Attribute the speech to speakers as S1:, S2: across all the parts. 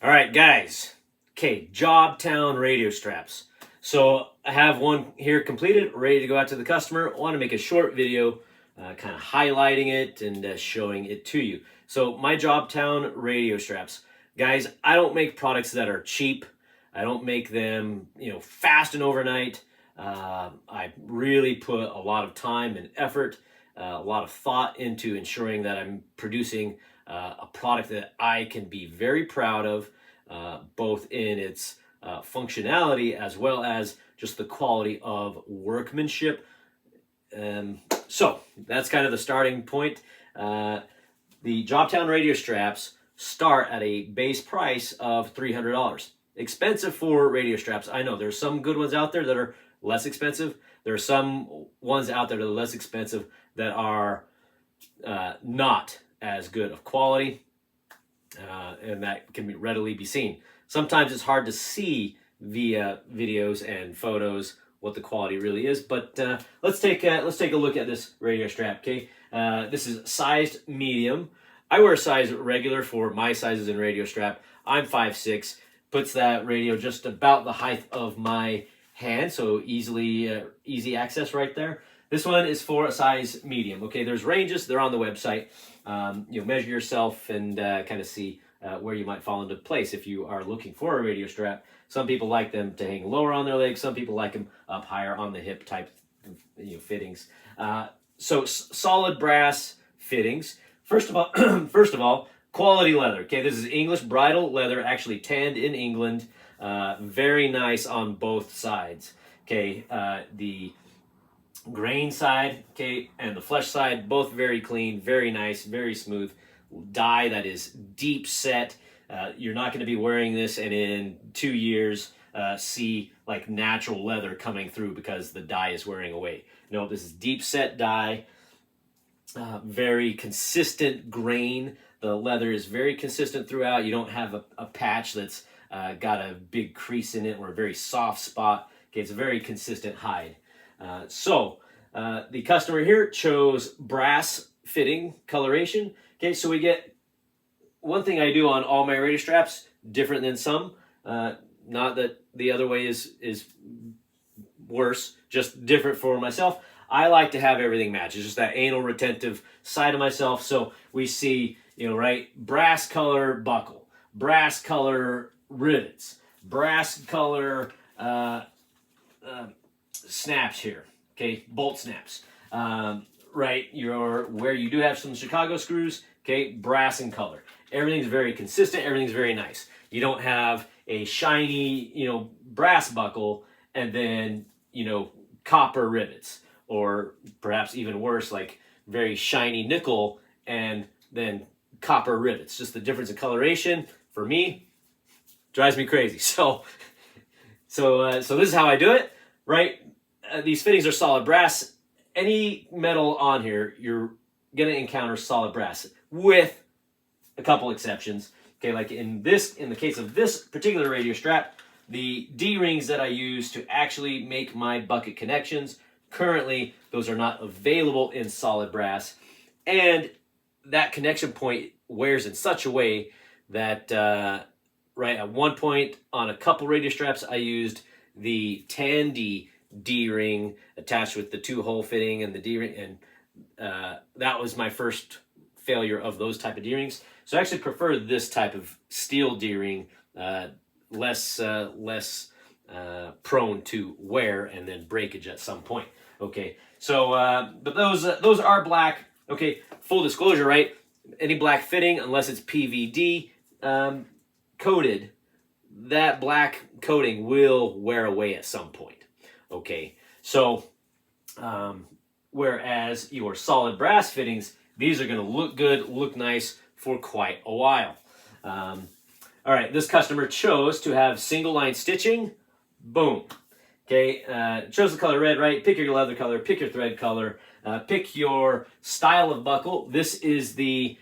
S1: All right, guys. Okay, Jobtown radio straps. So I have one here completed, ready to go out to the customer. I want to make a short video kind of highlighting it and showing it to you. So my Jobtown radio straps. Guys, I don't make products that are cheap. I don't make them, fast and overnight. I really put a lot of time and effort, a lot of thought into ensuring that I'm producing a product that I can be very proud of, both in its functionality as well as just the quality of workmanship. So that's kind of the starting point. The Jobtown radio straps start at a base price of $300. Expensive for radio straps. I know there's some good ones out there that are less expensive. There are some ones out there that are less expensive that are not as good of quality, and that can readily be seen. Sometimes it's hard to see via videos and photos what the quality really is, but let's take a look at this radio strap. Okay, this is sized medium. I wear a size regular for my sizes in radio strap. I'm 5'6", puts that radio just about the height of my hand, so easy access right there. This one is for a size medium. Okay, there's ranges. They're on the website. Measure yourself and kind of see where you might fall into place if you are looking for a radio strap. Some people like them to hang lower on their legs. Some people like them up higher on the hip type fittings. So solid brass fittings. First of all, quality leather. Okay, this is English bridal leather, actually tanned in England. Very nice on both sides. Okay, the grain side, okay, and the flesh side, both very clean, very nice, very smooth. Dye that is deep set. You're not going to be wearing this and in 2 years see like natural leather coming through because the dye is wearing away. No, this is deep set dye. Very consistent grain. The leather is very consistent throughout. You don't have a patch that's got a big crease in it or a very soft spot. Okay, it's a very consistent hide. So the customer here chose brass fitting coloration. Okay, so we get one thing I do on all my radio straps, different than some. Not that the other way is worse, just different for myself. I like to have everything match. It's just that anal retentive side of myself. So we see, brass color buckle, brass color rivets, brass color snaps here. Okay, bolt snaps. Where you do have some Chicago screws, okay, brass in color. Everything's very consistent. Everything's very nice. You don't have a shiny, brass buckle and then, copper rivets, or perhaps even worse, like very shiny nickel and then copper rivets. Just the difference in coloration for me drives me crazy. So this is how I do it, right? These fittings are solid brass. Any metal on here, you're going to encounter solid brass with a couple exceptions. Okay, like in the case of this particular radio strap, the D-rings that I use to actually make my bucket connections, currently those are not available in solid brass. And that connection point wears in such a way that, at one point on a couple radio straps, I used the Tandy D-ring attached with the 2-hole fitting and the D-ring, and that was my first failure of those type of D-rings. So I actually prefer this type of steel D-ring, less prone to wear and then breakage at some point. Okay, so but those are black. Okay, full disclosure, right? Any black fitting, unless it's PVD coated, that black coating will wear away at some point. Okay, so whereas your solid brass fittings, these are going to look good, look nice for quite a while. All right, this customer chose to have single line stitching. Boom. Okay, chose the color red, right? Pick your leather color, pick your thread color, pick your style of buckle. This is the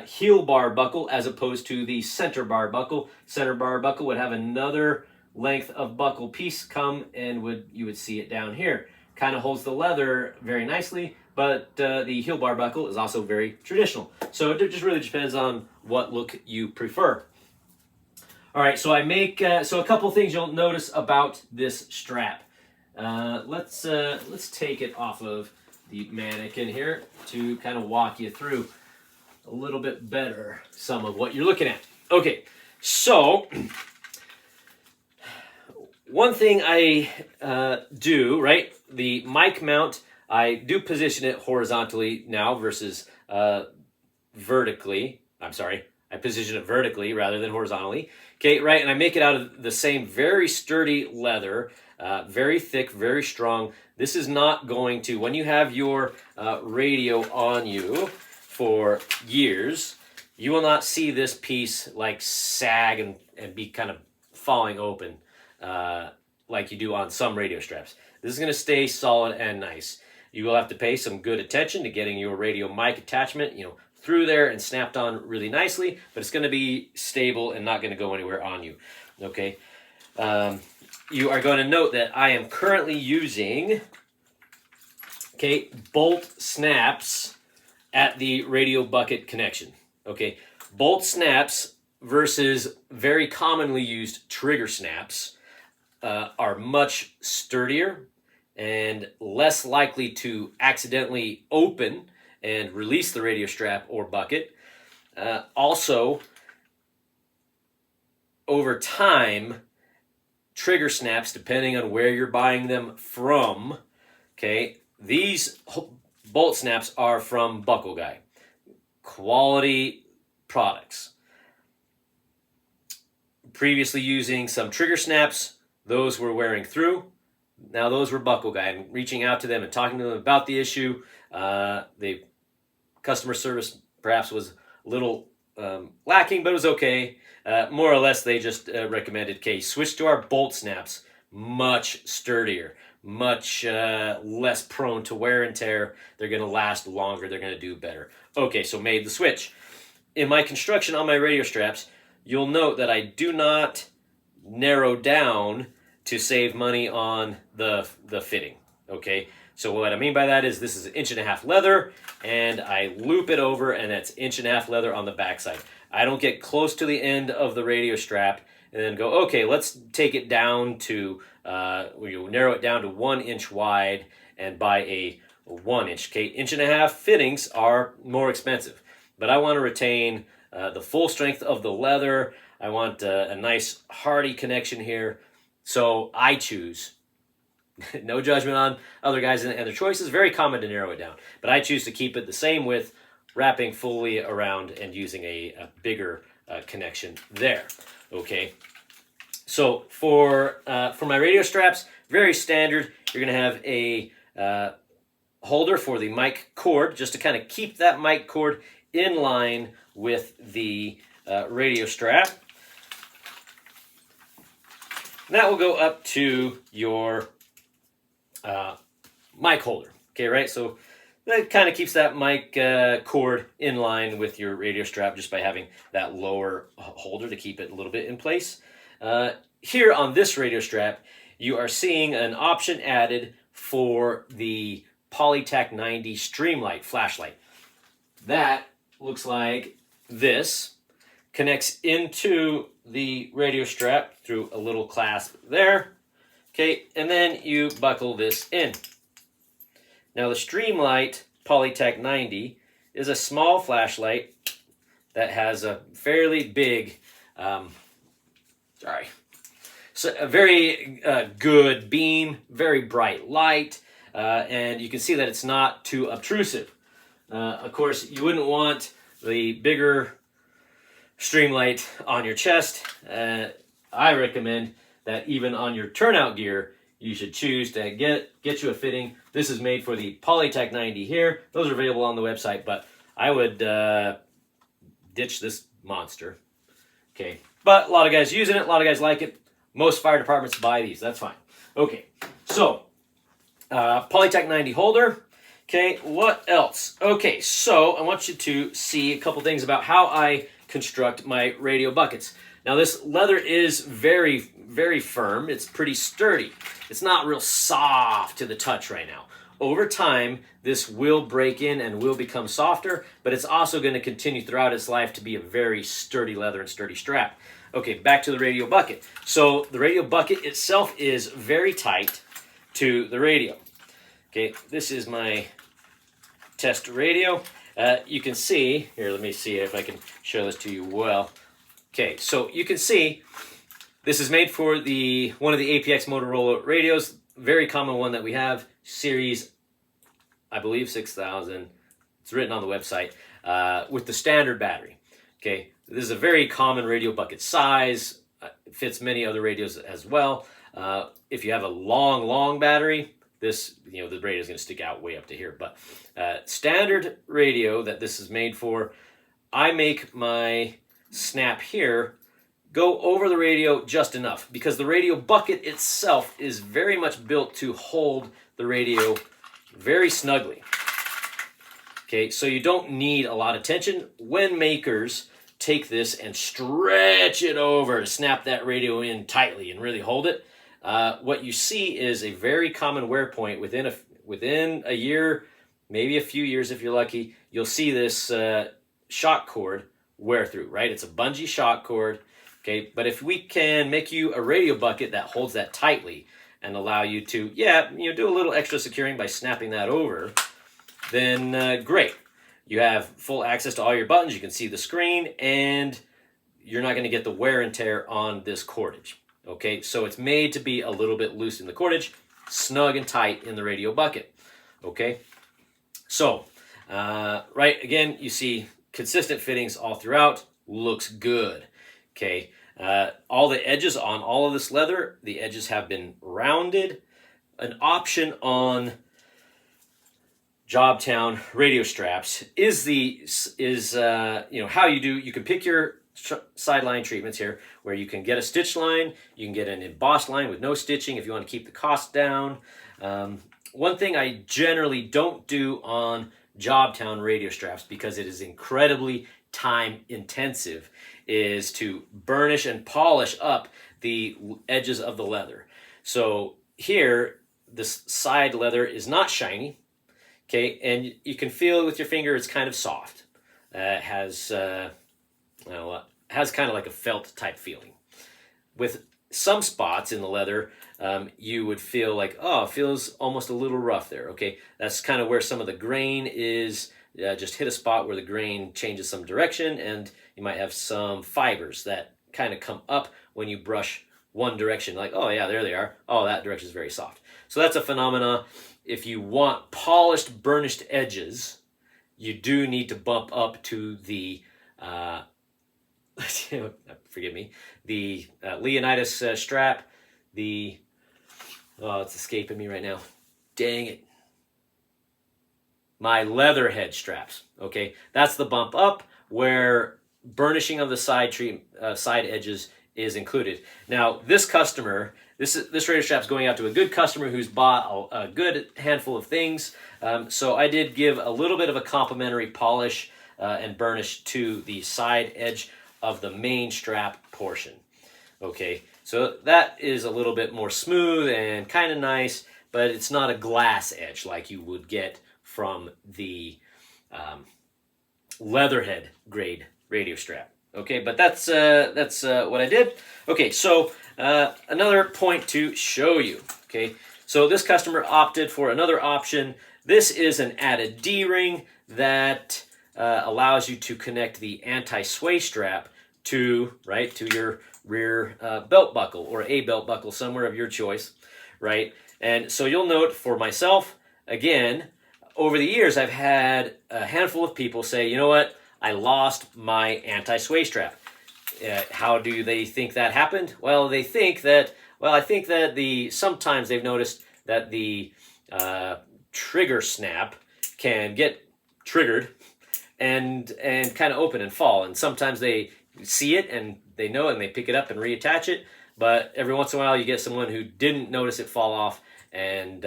S1: heel bar buckle as opposed to the center bar buckle. Center bar buckle would have another length of buckle piece come and you would see it down here. Kind of holds the leather very nicely, but the heel bar buckle is also very traditional. So it just really depends on what look you prefer. All right, so I make so a couple things you'll notice about this strap. Let's take it off of the mannequin here to kind of walk you through a little bit better some of what you're looking at. Okay, so one thing I do, right, the mic mount, I do position it horizontally now versus vertically. I'm sorry, I position it vertically rather than horizontally. Okay, right, and I make it out of the same very sturdy leather, very thick, very strong. This is not going to, when you have your radio on you for years, you will not see this piece like sag and be kind of falling open like you do on some radio straps. This is going to stay solid and nice. You will have to pay some good attention to getting your radio mic attachment, through there and snapped on really nicely, but it's going to be stable and not going to go anywhere on you. Okay. You are going to note that I am currently using, bolt snaps at the radio bucket connection. Okay. Bolt snaps versus very commonly used trigger snaps are much sturdier and less likely to accidentally open and release the radio strap or bucket. Also, over time, trigger snaps, depending on where you're buying them from, these bolt snaps are from Buckle Guy. Quality products. Previously using some trigger snaps, those were wearing through. Now those were Buckle Guy, and reaching out to them and talking to them about the issue, the customer service perhaps was a little lacking, but it was okay. More or less, they just recommended, switch to our bolt snaps. Much sturdier, much less prone to wear and tear. They're going to last longer. They're going to do better. Okay, so made the switch. In my construction on my radio straps, you'll note that I do not narrow down to save money on the fitting. Okay, so what I mean by that is this is 1.5 inch leather, and I loop it over, and that's 1.5 inch leather on the backside. I don't get close to the end of the radio strap and then go, okay, let's take it down to, we'll narrow it down to 1 inch wide and buy a 1 inch. 1.5 inch fittings are more expensive, but I want to retain the full strength of the leather. I want a nice hardy connection here. So I choose, no judgment on other guys and their choices, very common to narrow it down, but I choose to keep it the same width, wrapping fully around and using a bigger connection there. Okay, so for my radio straps, very standard. You're going to have a holder for the mic cord, just to kind of keep that mic cord in line with the radio strap. And that will go up to your mic holder. Okay, right? So that kind of keeps that mic cord in line with your radio strap just by having that lower holder to keep it a little bit in place. Here on this radio strap, you are seeing an option added for the Polytech 90 Streamlight flashlight. That looks like this. Connects into the radio strap through a little clasp there. Okay, and then you buckle this in. Now the Streamlight Polytech 90 is a small flashlight that has a fairly big, so a very good beam, very bright light, and you can see that it's not too obtrusive. Of course, you wouldn't want the bigger Streamlight on your chest. I recommend that even on your turnout gear, you should choose to get you a fitting. This is made for the Polytech 90 here. Those are available on the website, but I would ditch this monster. Okay, but a lot of guys using it, a lot of guys like it. Most fire departments buy these, that's fine. Okay, so Polytech 90 holder. Okay, what else? Okay, so I want you to see a couple things about how I construct my radio buckets. Now this leather is very, very firm. It's pretty sturdy. It's not real soft to the touch right now. over time, this will break in and will become softer, but it's also going to continue throughout its life to be a very sturdy leather and sturdy strap. Okay, back to the radio bucket. So the radio bucket itself is very tight to the radio. Okay, this is my test radio. You can see, here, let me see if I can show this to you well. Okay, so you can see this is made for one of the APX Motorola radios, very common one that we have, series, I believe 6000. It's written on the website, with the standard battery. Okay, this is a very common radio bucket size. It fits many other radios as well. If you have a long battery, this, the radio is going to stick out way up to here. But standard radio that this is made for, I make my snap here go over the radio just enough, because the radio bucket itself is very much built to hold the radio very snugly. Okay, so you don't need a lot of tension. When makers take this and stretch it over to snap that radio in tightly and really hold it, what you see is a very common wear point within a year, maybe a few years if you're lucky. You'll see this shock cord wear through, right? It's a bungee shock cord. Okay, but if we can make you a radio bucket that holds that tightly and allow you to, do a little extra securing by snapping that over, then great. You have full access to all your buttons, you can see the screen, and you're not going to get the wear and tear on this cordage. Okay, so it's made to be a little bit loose in the cordage, snug and tight in the radio bucket. Okay, so, right, again, you see consistent fittings all throughout, looks good. Okay, all the edges on all of this leather, the edges have been rounded. An option on Jobtown radio straps is how you can pick your sideline treatments here, where you can get a stitch line, you can get an embossed line with no stitching if you want to keep the cost down. One thing I generally don't do on Jobtown radio straps, because it is incredibly time intensive, is to burnish and polish up the edges of the leather. So here, this side leather is not shiny, okay, and you can feel it with your finger. It's kind of soft. It has kind of like a felt type feeling. With some spots in the leather, you would feel like, it feels almost a little rough there. Okay, that's kind of where some of the grain is. Just hit a spot where the grain changes some direction, and you might have some fibers that kind of come up when you brush one direction, like, oh yeah, there they are. Oh, that direction is very soft. So that's a phenomena. If you want polished, burnished edges, you do need to bump up to the, forgive me, the Leonidas strap, it's escaping me right now. Dang it. My leatherhead straps, okay? That's the bump up where burnishing of the side edges is included. Now, this customer, this radio strap is going out to a good customer who's bought a good handful of things. So I did give a little bit of a complimentary polish and burnish to the side edge of the main strap portion. Okay, so that is a little bit more smooth and kind of nice, but it's not a glass edge like you would get from the leatherhead grade radio strap. Okay, but that's what I did. Okay, so another point to show you. Okay, so this customer opted for another option. This is an added D-ring that allows you to connect the anti-sway strap to your rear belt buckle, or a belt buckle somewhere of your choice, right? And so you'll note, for myself, again, over the years, I've had a handful of people say, you know what, I lost my anti-sway strap. How do they think that happened? Well, I think that sometimes they've noticed that the trigger snap can get triggered and kind of open and fall. And sometimes they see it and they know it and they pick it up and reattach it. But every once in a while, you get someone who didn't notice it fall off, and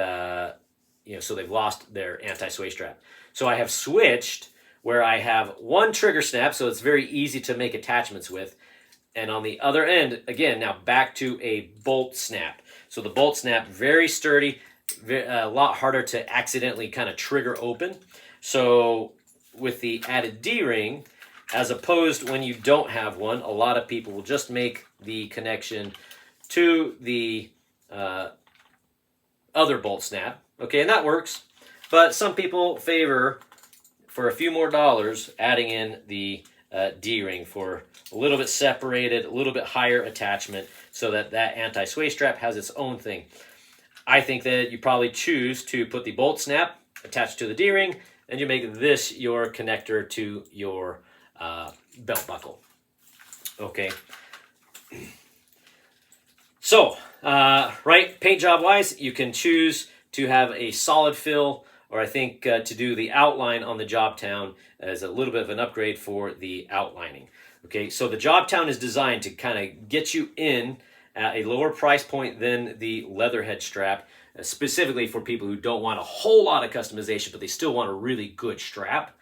S1: so they've lost their anti-sway strap. So I have switched where I have one trigger snap, so it's very easy to make attachments with. And on the other end, again, now back to a bolt snap. So the bolt snap, very sturdy. a lot harder to accidentally kind of trigger open. So with the added D-ring, as opposed when you don't have one, a lot of people will just make the connection to the other bolt snap. Okay, and that works. But some people favor, for a few more dollars, adding in the D-ring for a little bit separated, a little bit higher attachment, so that that anti-sway strap has its own thing. I think that you probably choose to put the bolt snap attached to the D-ring, and you make this your connector to your belt buckle. Okay. So, right, paint job wise, you can choose to have a solid fill, or I think to do the outline on the Jobtown as a little bit of an upgrade for the outlining. Okay, so the Jobtown is designed to kind of get you in at a lower price point than the Leatherhead strap, specifically for people who don't want a whole lot of customization, but they still want a really good strap.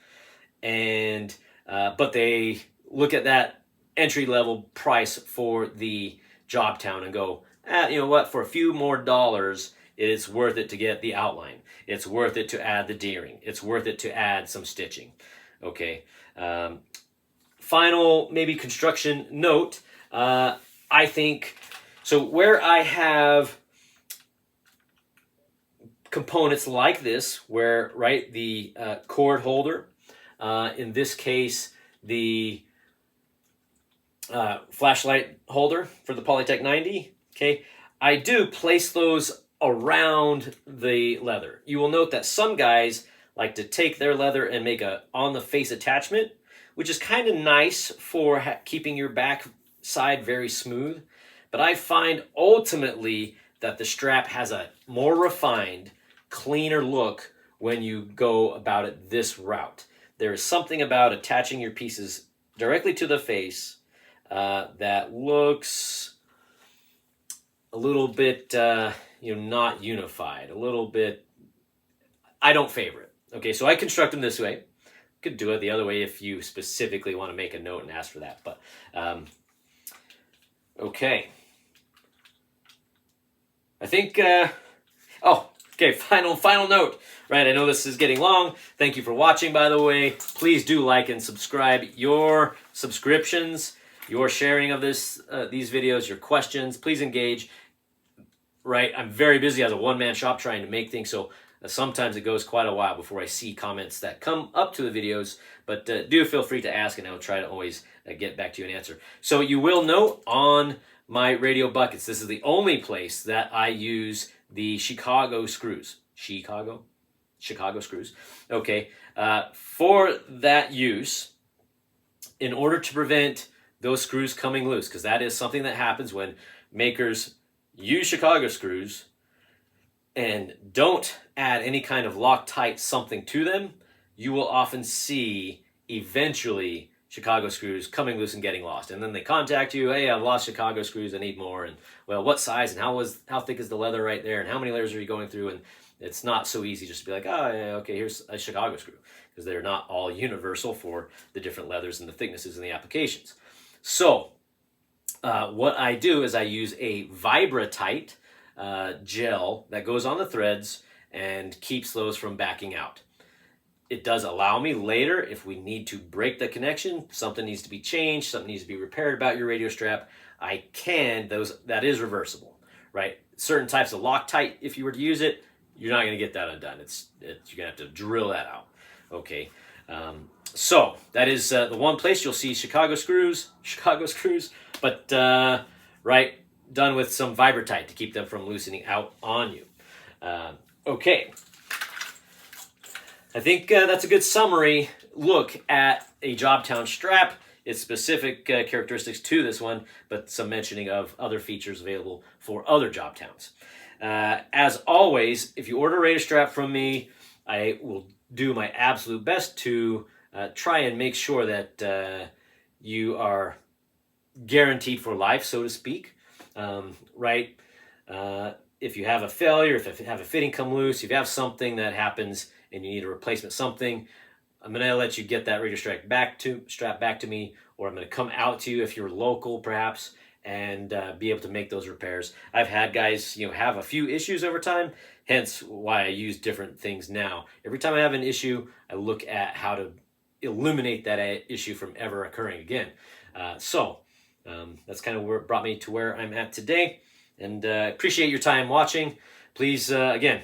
S1: And but they look at that entry level price for the Jobtown and go, you know what, for a few more dollars, it's worth it to get the outline. It's worth it to add the D-ring. It's worth it to add some stitching. Okay. Final maybe construction note. I think, so where I have components like this, where, right, the cord holder, in this case, the flashlight holder for the Polytech 90, okay, I do place those around the leather. You will note that some guys like to take their leather and make a on-the-face attachment, which is kind of nice for keeping your back side very smooth. But I find ultimately that the strap has a more refined, cleaner look when you go about it this route. There is something about attaching your pieces directly to the face that looks a little bit, not unified. A little bit, I don't favor it. Okay, so I construct them this way. Could do it the other way if you specifically want to make a note and ask for that. But okay, I think. Okay. Final note. Right, I know this is getting long. Thank you for watching. By the way, please do like and subscribe. Your subscriptions, your sharing of these videos, your questions, please engage. Right, I'm very busy as a one-man shop trying to make things, so sometimes it goes quite a while before I see comments that come up to the videos, but do feel free to ask, and I'll try to always get back to you and answer. So you will note on my radio buckets, this is the only place that I use the Chicago screws. Chicago screws. Okay, for that use, in order to prevent those screws coming loose, because that is something that happens when makers use Chicago screws and don't add any kind of Loctite something to them, you will often see eventually Chicago screws coming loose and getting lost. And then they contact you, hey, I've lost Chicago screws, I need more. And well, what size and how thick is the leather right there? And how many layers are you going through? And it's not so easy just to be like, oh, yeah, okay, here's a Chicago screw, because they're not all universal for the different leathers and the thicknesses and the applications. So what I do is I use a Vibratite gel that goes on the threads and keeps those from backing out. It does allow me later, if we need to break the connection, something needs to be changed, something needs to be repaired about your radio strap, I can, that is reversible, right? Certain types of Loctite, if you were to use it, you're not going to get that undone. You're going to have to drill that out, okay? So that is the one place you'll see Chicago screws, but right, done with some Vibratite to keep them from loosening out on you. Okay, I think that's a good summary look at a Jobtown strap, its specific characteristics to this one, but some mentioning of other features available for other Jobtowns. As always, if you order a radio strap from me, I will do my absolute best to try and make sure that you are guaranteed for life, so to speak. Right? If you have a failure, if you have a fitting come loose, if you have something that happens and you need a replacement something, I'm going to let you get that radio strap back to me, or I'm going to come out to you if you're local, perhaps, and be able to make those repairs. I've had guys, have a few issues over time. hence why I use different things now. Every time I have an issue, I look at how to eliminate that issue from ever occurring again. That's kind of where it brought me to where I'm at today. And appreciate your time watching. Please, again,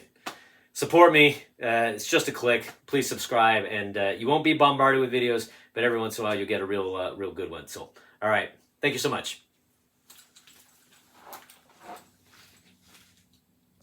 S1: support me. It's just a click. Please subscribe, and you won't be bombarded with videos, but every once in a while you'll get a real good one. So, all right. Thank you so much.